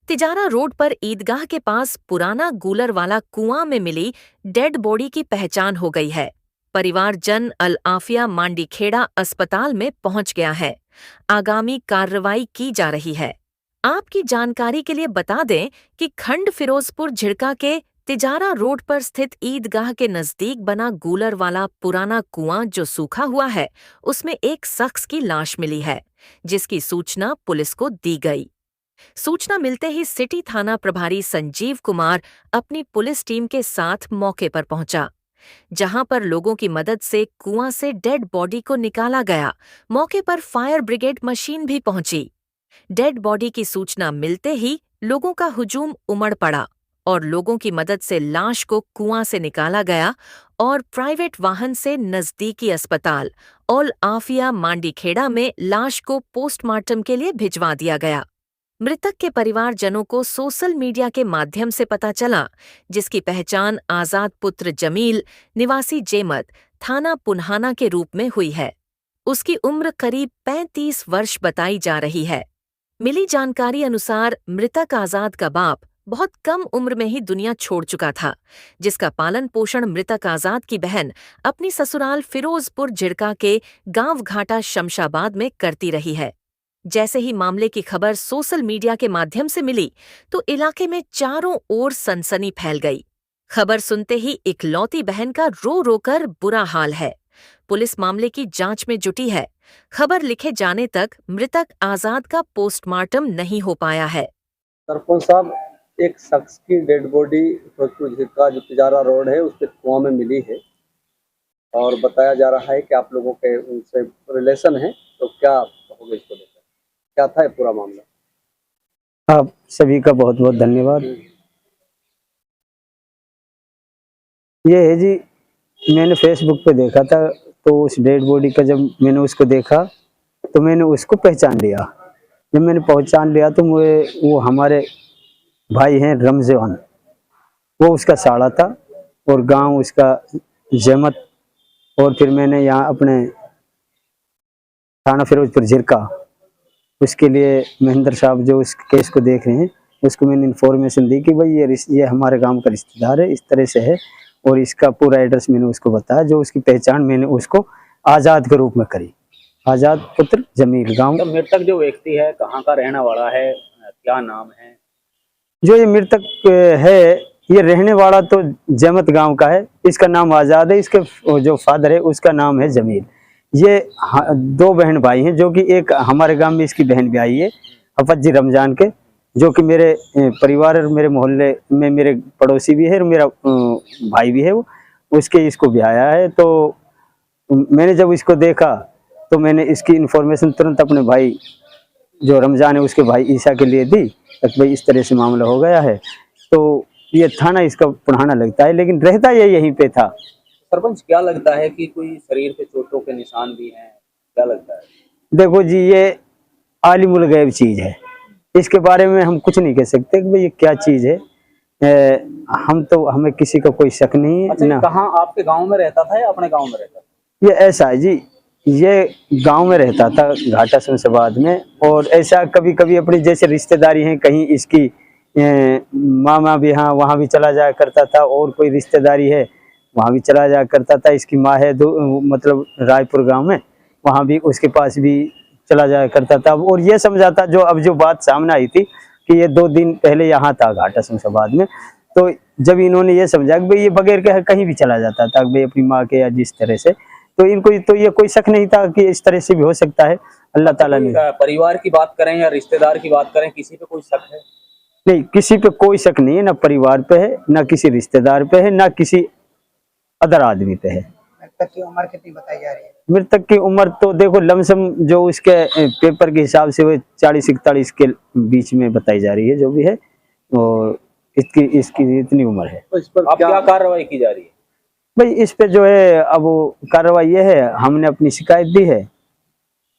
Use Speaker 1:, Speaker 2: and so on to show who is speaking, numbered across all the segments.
Speaker 1: Tijara road पर ईदगाह के पास पुराना गूलर वाला कुआं में मिली डेड बॉडी की पहचान हो गई है। परिवार जन अल आफिया मांडीखेड़ा अस्पताल में पहुंच गया है। आगामी कार्रवाई की जा रही है। आपकी जानकारी के लिए बता दें कि खंड फिरोजपुर झिड़का के तिजारा रोड पर स्थित ईदगाह के नजदीक बना गूलर वाला पुराना कुआं जो सूखा हुआ है, उसमें एक शख्स की लाश मिली है, जिसकी सूचना पुलिस को दी गई। सूचना मिलते ही सिटी थाना प्रभारी संजीव कुमार अपनी पुलिस टीम के साथ मौके पर पहुंचा, जहां पर लोगों की मदद से कुआं से डेड बॉडी को निकाला गया। मौके पर फायर ब्रिगेड मशीन भी पहुंची। डेड बॉडी की सूचना मिलते ही लोगों का हुजूम उमड़ पड़ा और लोगों की मदद से लाश को कुआं से निकाला गया और प्राइवेट वाहन से नजदीकी अस्पताल अल आफिया मांडीखेड़ा में लाश को पोस्टमार्टम के लिए भिजवा दिया गया। मृतक के परिवारजनों को सोशल मीडिया के माध्यम से पता चला, जिसकी पहचान आजाद पुत्र जमील निवासी जेमत थाना पुन्हाना के रूप में हुई है। उसकी उम्र करीब 35 वर्ष बताई जा रही है। मिली जानकारी अनुसार मृतक आजाद का बाप बहुत कम उम्र में ही दुनिया छोड़ चुका था, जिसका पालन पोषण मृतक आजाद की बहन अपनी ससुराल फिरोजपुर झिड़का के गांव घाटा शमशाबाद में करती रही है। जैसे ही मामले की खबर सोशल मीडिया के माध्यम से मिली तो इलाके में चारों ओर सनसनी फैल गई। खबर सुनते ही इकलौती बहन का रो रो कर बुरा हाल है। पुलिस मामले की जांच में जुटी है। खबर लिखे जाने तक मृतक आजाद का पोस्टमार्टम नहीं हो पाया है।
Speaker 2: सरपंच साहब, एक शख्स की डेड बॉडी फिरोजपुर का जो तिजारा रोड है उसके कुआं में मिली है और बताया जा रहा है कि आप लोगों के उनसे रिलेशन है, तो क्या होगा इसको लेकर, क्या था ये पूरा मामला?
Speaker 3: आप सभी का बहुत बहुत धन्यवाद। ये है जी, मैंने फेसबुक पे देखा था, तो उस डेड बॉडी का जब मैंने उसको देखा तो मैंने उसको पहचान लिया। जब मैंने पहचान लिया तो मुझे वो हमारे भाई हैं रमजान, वो उसका साड़ा था और गांव उसका जहमत। और फिर मैंने यहाँ अपने थाना फिरोजपुर झिड़का उसके लिए महेंद्र साहब जो उस केस को देख रहे हैं उसको मैंने इन्फॉर्मेशन दी कि भाई ये हमारे गांव का रिश्तेदार है, इस तरह से है, और इसका पूरा एड्रेस मैंने उसको बताया। जो उसकी पहचान मैंने उसको आज़ाद के रूप में करी, आज़ाद पुत्र जमील गांव।
Speaker 4: तो मृतक जो व्यक्ति है कहाँ का रहने वाला है, क्या नाम है?
Speaker 3: जो ये मृतक है ये रहने वाला तो जमत गांव का है, इसका नाम आज़ाद है। इसके जो फादर है उसका नाम है जमील। ये दो बहन भाई हैं, जो कि एक हमारे गांव में इसकी बहन भी आई है अफत जी रमजान के, जो कि मेरे परिवार और मेरे मोहल्ले में मेरे पड़ोसी भी है और मेरा भाई भी है, वो उसके इसको भी आया है। तो मैंने जब इसको देखा तो मैंने इसकी इन्फॉर्मेशन तुरंत अपने भाई जो रमजान है उसके भाई ईसा के लिए दी कि भाई इस तरह से मामला हो गया है। तो ये थाना इसका पुराना लगता है, लेकिन रहता ये यहीं पे था।
Speaker 4: सरपंच, क्या लगता है कि कोई शरीर पे चोटों के निशान भी हैं, क्या लगता है?
Speaker 3: देखो जी, ये आलिमुल गैब चीज है, इसके बारे में हम कुछ नहीं कह सकते कि भाई ये क्या चीज है। हमें किसी का कोई शक नहीं है।
Speaker 4: अच्छा, कहाँ आपके गांव में रहता था या अपने गांव में रहता था?
Speaker 3: ये ऐसा है जी, ये गांव में रहता था घाटा शमशाबाद में, और ऐसा कभी कभी अपनी जैसे रिश्तेदारी है, कहीं इसकी मामा भी हाँ वहाँ भी चला जाया करता था, और कोई रिश्तेदारी है वहाँ भी चला जाया करता था। इसकी माँ है मतलब रायपुर गांव में, वहाँ भी उसके पास भी चला जाया करता था। और ये समझा था जो बात सामने आई थी कि ये 2 दिन पहले यहाँ था घाटा शमशाबाद में, तो जब इन्होंने ये समझा कि भाई ये बगैर के कहीं भी चला जाता था भाई अपनी माँ के या जिस तरह से, तो इनको तो ये कोई शक नहीं था कि इस तरह से भी हो सकता है। अल्लाह ताला ने,
Speaker 4: परिवार की बात करें या रिश्तेदार की बात करें, किसी पे कोई शक है?
Speaker 3: नहीं, किसी पे कोई शक नहीं है, ना परिवार पे है, ना किसी रिश्तेदार पे है, ना किसी अदर आदमी पे है।
Speaker 5: मृतक की उम्र कितनी बताई जा रही है?
Speaker 3: मृतक की उम्र तो देखो लमसम जो उसके पेपर के हिसाब से वो 40-41 के बीच में बताई जा रही है जो भी है, और इसकी इतनी उम्र है।
Speaker 4: तो इस पर अब क्या कार्रवाई की जा रही है?
Speaker 3: भाई इस पे जो है अब कार्रवाई ये है, हमने अपनी शिकायत दी है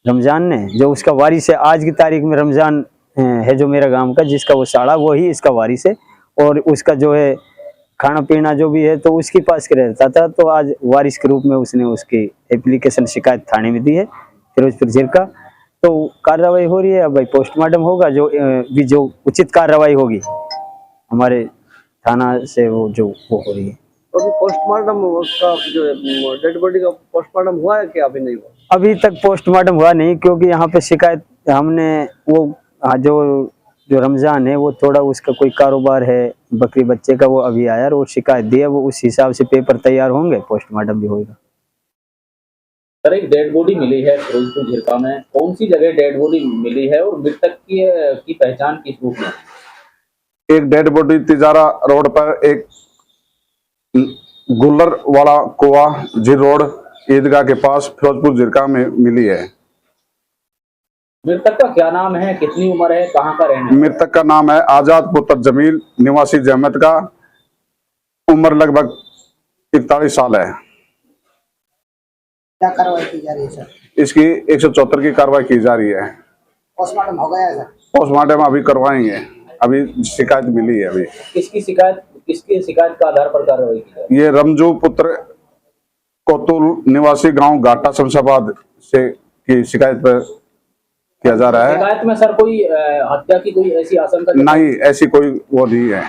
Speaker 3: रमजान ने, जो उसका वारिस है आज की तारीख में। रमजान है जो मेरा गांव का, जिसका वो साड़ा वो ही इसका वारिस है, और उसका जो है खाना पीना जो भी है तो उसके पास के रहता था। तो आज वारिस के रूप में उसने उसकी एप्लीकेशन शिकायत थाने में दी है फिरोजपुर झिड़का। तो कार्रवाई हो रही है। अब भाई पोस्टमार्टम होगा, जो उचित कार्रवाई होगी हमारे थाना से वो हो रही है।
Speaker 2: तो अभी पोस्टमार्टम का जो डेड बॉडी का पोस्टमार्टम हुआ है कि अभी नहीं हुआ?
Speaker 3: अभी तक पोस्टमार्टम हुआ नहीं, क्योंकि यहाँ पे शिकायत हमने वो जो रमजान है वो थोड़ा उसका कोई कारोबार है बकरी बच्चे का, वो अभी आया और वो शिकायत दी है, वो उस हिसाब से पेपर तैयार होंगे, पोस्टमार्टम भी होगा।
Speaker 4: सर, एक डेड बॉडी मिली है फिरोजपुर झिरका में, कौन सी जगह डेड बॉडी मिली है और मृतक की पहचान किस रूप में?
Speaker 6: एक डेड बॉडी तिजारा रोड पर एक गुल्लर वाला कुआ झील रोड ईदगाह के पास फिरोजपुर झिरका में मिली है।
Speaker 4: मृतक का क्या नाम है, कितनी उम्र है, कहाँ का रहने वाला है?
Speaker 6: मृतक का नाम है आजाद पुत्र जमील, निवासी जहमत का, उम्र लगभग 41 साल है।
Speaker 5: क्या कार्रवाई की जा रही है सर?
Speaker 6: इसकी 174 की कार्रवाई की जा रही है।
Speaker 5: पोस्टमार्टम हो गया है सर?
Speaker 6: पोस्टमार्टम अभी करवाएंगे, अभी शिकायत मिली है। अभी
Speaker 4: किसकी शिकायत का आधार पर कार्रवाई की जाए?
Speaker 6: ये रमजू पुत्र कोतुल निवासी गांव घाटा शमशाबाद से की शिकायत पर किया जा रहा है।
Speaker 4: शिकायत में सर कोई हत्या की कोई ऐसी आशंका
Speaker 6: नहीं, ऐसी कोई वो नहीं है।